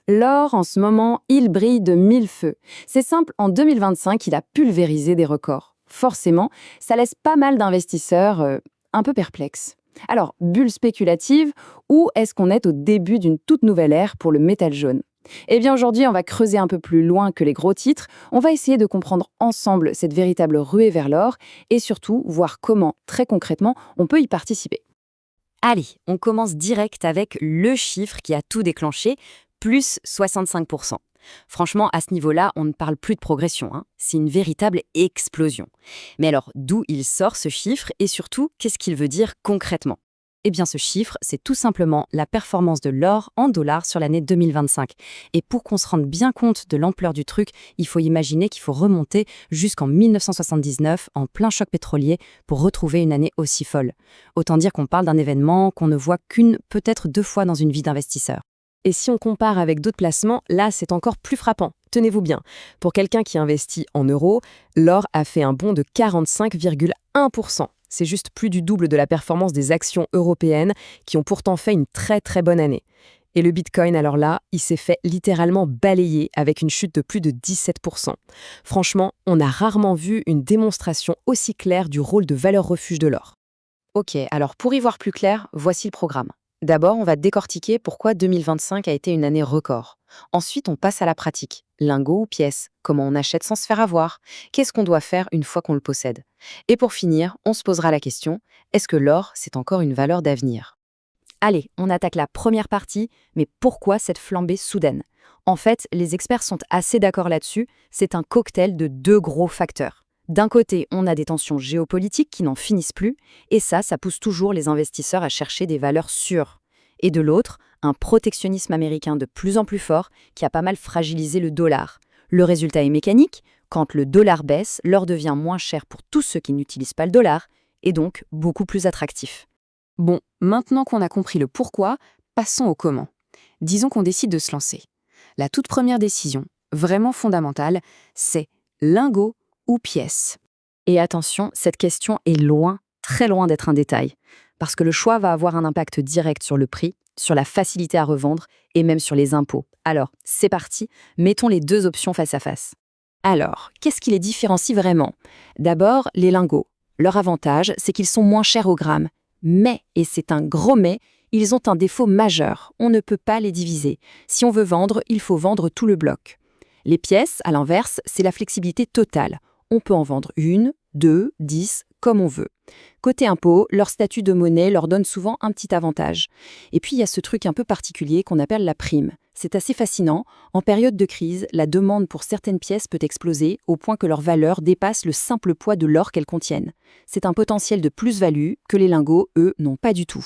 L'or, en ce moment, il brille de mille feux. C'est simple, en 2025, il a pulvérisé des records. Forcément, ça laisse pas mal d'investisseurs un peu perplexes. Alors, bulle spéculative ou est-ce qu'on est au début d'une toute nouvelle ère pour le métal jaune? Eh bien aujourd'hui, on va creuser un peu plus loin que les gros titres, on va essayer de comprendre ensemble cette véritable ruée vers l'or et surtout voir comment, très concrètement, on peut y participer. Allez, on commence direct avec le chiffre qui a tout déclenché, plus 65%. Franchement, à ce niveau-là, on ne parle plus de progression, hein. C'est une véritable explosion. Mais alors, d'où il sort ce chiffre et surtout, qu'est-ce qu'il veut dire concrètement? Eh bien, ce chiffre, c'est tout simplement la performance de l'or en dollars sur l'année 2025. Et pour qu'on se rende bien compte de l'ampleur du truc, il faut imaginer qu'il faut remonter jusqu'en 1979, en plein choc pétrolier, pour retrouver une année aussi folle. Autant dire qu'on parle d'un événement qu'on ne voit qu'une, peut-être deux fois dans une vie d'investisseur. Et si on compare avec d'autres placements, là, c'est encore plus frappant. Tenez-vous bien. Pour quelqu'un qui investit en euros, l'or a fait un bond de 45,1%. C'est juste plus du double de la performance des actions européennes qui ont pourtant fait une très très bonne année. Et le Bitcoin, alors là, il s'est fait littéralement balayer avec une chute de plus de 17%. Franchement, on a rarement vu une démonstration aussi claire du rôle de valeur refuge de l'or. Ok, alors pour y voir plus clair, voici le programme. D'abord, on va décortiquer pourquoi 2025 a été une année record. Ensuite, on passe à la pratique. Lingot ou pièce? Comment on achète sans se faire avoir? Qu'est-ce qu'on doit faire une fois qu'on le possède? Et pour finir, on se posera la question, est-ce que l'or, c'est encore une valeur d'avenir? Allez, on attaque la première partie, mais pourquoi cette flambée soudaine? En fait, les experts sont assez d'accord là-dessus, c'est un cocktail de deux gros facteurs. D'un côté, on a des tensions géopolitiques qui n'en finissent plus, et ça pousse toujours les investisseurs à chercher des valeurs sûres. Et de l'autre, un protectionnisme américain de plus en plus fort qui a pas mal fragilisé le dollar. Le résultat est mécanique, quand le dollar baisse, l'or devient moins cher pour tous ceux qui n'utilisent pas le dollar, et donc beaucoup plus attractif. Bon, maintenant qu'on a compris le pourquoi, passons au comment. Disons qu'on décide de se lancer. La toute première décision, vraiment fondamentale, c'est lingot ou pièce. Et attention, cette question est loin, très loin d'être un détail, parce que le choix va avoir un impact direct sur le prix, sur la facilité à revendre et même sur les impôts. Alors, c'est parti, mettons les deux options face à face. Alors, qu'est-ce qui les différencie vraiment? D'abord, les lingots. Leur avantage, c'est qu'ils sont moins chers au gramme. Mais, et c'est un gros mais, ils ont un défaut majeur, on ne peut pas les diviser. Si on veut vendre, il faut vendre tout le bloc. Les pièces, à l'inverse, c'est la flexibilité totale. On peut en vendre une, deux, 10, comme on veut. Côté impôt, leur statut de monnaie leur donne souvent un petit avantage. Et puis il y a ce truc un peu particulier qu'on appelle la prime. C'est assez fascinant. En période de crise, la demande pour certaines pièces peut exploser au point que leur valeur dépasse le simple poids de l'or qu'elles contiennent. C'est un potentiel de plus-value que les lingots, eux, n'ont pas du tout.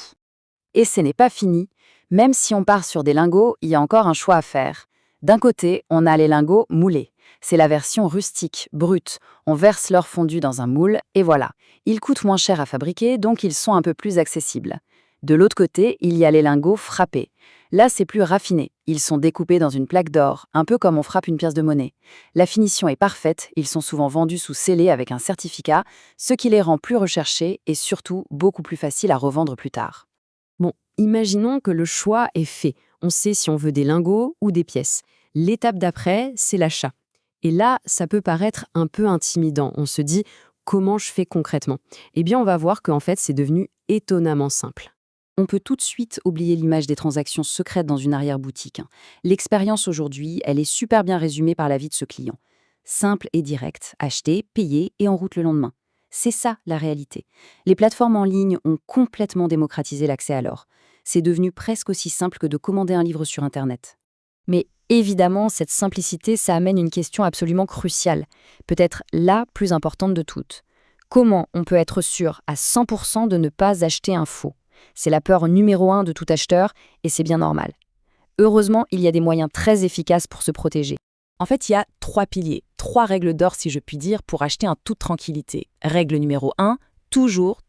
Et ce n'est pas fini. Même si on part sur des lingots, il y a encore un choix à faire. D'un côté, on a les lingots moulés. C'est la version rustique, brute. On verse l'or fondu dans un moule, et voilà. Ils coûtent moins cher à fabriquer, donc ils sont un peu plus accessibles. De l'autre côté, il y a les lingots frappés. Là, c'est plus raffiné. Ils sont découpés dans une plaque d'or, un peu comme on frappe une pièce de monnaie. La finition est parfaite, ils sont souvent vendus sous scellé avec un certificat, ce qui les rend plus recherchés et surtout beaucoup plus faciles à revendre plus tard. Bon, imaginons que le choix est fait. On sait si on veut des lingots ou des pièces. L'étape d'après, c'est l'achat. Et là, ça peut paraître un peu intimidant. On se dit, comment je fais concrètement? Eh bien, on va voir qu'en fait, c'est devenu étonnamment simple. On peut tout de suite oublier l'image des transactions secrètes dans une arrière-boutique. L'expérience aujourd'hui, elle est super bien résumée par l'avis de ce client. Simple et direct, acheter, payer et en route le lendemain. C'est ça la réalité. Les plateformes en ligne ont complètement démocratisé l'accès à l'or. C'est devenu presque aussi simple que de commander un livre sur Internet. Mais évidemment, cette simplicité, ça amène une question absolument cruciale, peut-être la plus importante de toutes. Comment on peut être sûr à 100% de ne pas acheter un faux? C'est la peur numéro 1 de tout acheteur et c'est bien normal. Heureusement, il y a des moyens très efficaces pour se protéger. En fait, il y a 3 piliers, 3 règles d'or si je puis dire, pour acheter en toute tranquillité. Règle numéro 1, toujours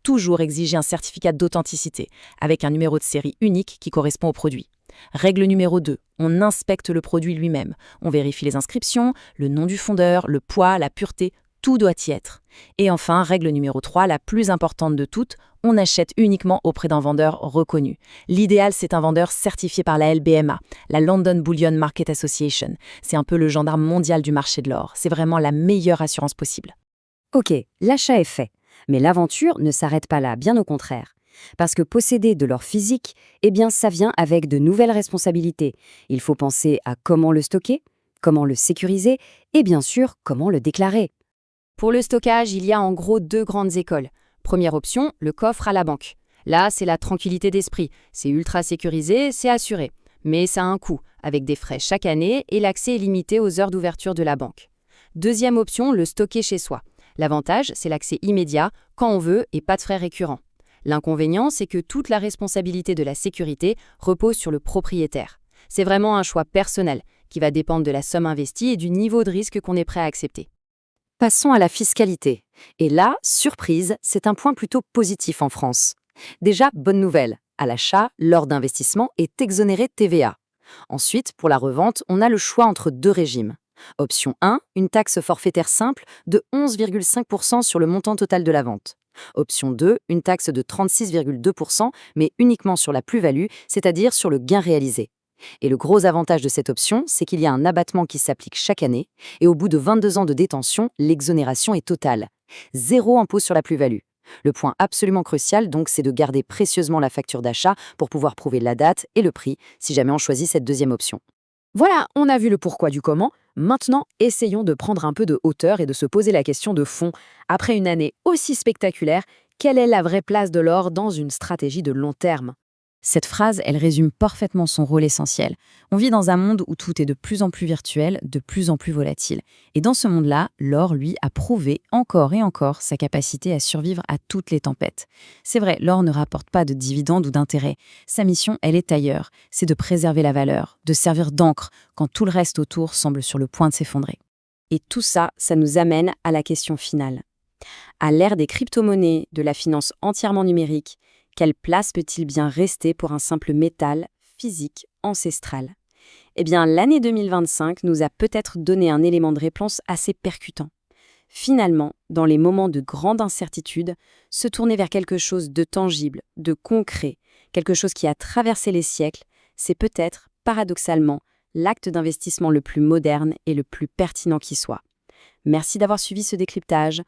exiger un certificat d'authenticité, avec un numéro de série unique qui correspond au produit. Règle numéro 2, on inspecte le produit lui-même. On vérifie les inscriptions, le nom du fondeur, le poids, la pureté, tout doit y être. Et enfin, règle numéro 3, la plus importante de toutes, on achète uniquement auprès d'un vendeur reconnu. L'idéal, c'est un vendeur certifié par la LBMA, la London Bullion Market Association. C'est un peu le gendarme mondial du marché de l'or. C'est vraiment la meilleure assurance possible. Ok, l'achat est fait. Mais l'aventure ne s'arrête pas là, bien au contraire. Parce que posséder de l'or physique, eh bien ça vient avec de nouvelles responsabilités. Il faut penser à comment le stocker, comment le sécuriser et bien sûr comment le déclarer. Pour le stockage, il y a en gros 2 grandes écoles. Première option, le coffre à la banque. Là, c'est la tranquillité d'esprit. C'est ultra sécurisé, c'est assuré. Mais ça a un coût, avec des frais chaque année et l'accès est limité aux heures d'ouverture de la banque. Deuxième option, le stocker chez soi. L'avantage, c'est l'accès immédiat, quand on veut, et pas de frais récurrents. L'inconvénient, c'est que toute la responsabilité de la sécurité repose sur le propriétaire. C'est vraiment un choix personnel, qui va dépendre de la somme investie et du niveau de risque qu'on est prêt à accepter. Passons à la fiscalité. Et là, surprise, c'est un point plutôt positif en France. Déjà, bonne nouvelle, à l'achat, l'or d'investissement est exonéré de TVA. Ensuite, pour la revente, on a le choix entre 2 régimes. Option 1, une taxe forfaitaire simple de 11,5% sur le montant total de la vente. Option 2, une taxe de 36,2%, mais uniquement sur la plus-value, c'est-à-dire sur le gain réalisé. Et le gros avantage de cette option, c'est qu'il y a un abattement qui s'applique chaque année, et au bout de 22 ans de détention, l'exonération est totale. 0 impôt sur la plus-value. Le point absolument crucial, donc, c'est de garder précieusement la facture d'achat pour pouvoir prouver la date et le prix, si jamais on choisit cette deuxième option. Voilà, on a vu le pourquoi du comment. Maintenant, essayons de prendre un peu de hauteur et de se poser la question de fond. Après une année aussi spectaculaire, quelle est la vraie place de l'or dans une stratégie de long terme ? Cette phrase, elle résume parfaitement son rôle essentiel. On vit dans un monde où tout est de plus en plus virtuel, de plus en plus volatile. Et dans ce monde-là, l'or, lui, a prouvé encore et encore sa capacité à survivre à toutes les tempêtes. C'est vrai, l'or ne rapporte pas de dividendes ou d'intérêts. Sa mission, elle est ailleurs. C'est de préserver la valeur, de servir d'encre quand tout le reste autour semble sur le point de s'effondrer. Et tout ça, ça nous amène à la question finale. À l'ère des crypto-monnaies, de la finance entièrement numérique, quelle place peut-il bien rester pour un simple métal physique ancestral ? Eh bien, l'année 2025 nous a peut-être donné un élément de réponse assez percutant. Finalement, dans les moments de grande incertitude, se tourner vers quelque chose de tangible, de concret, quelque chose qui a traversé les siècles, c'est peut-être, paradoxalement, l'acte d'investissement le plus moderne et le plus pertinent qui soit. Merci d'avoir suivi ce décryptage.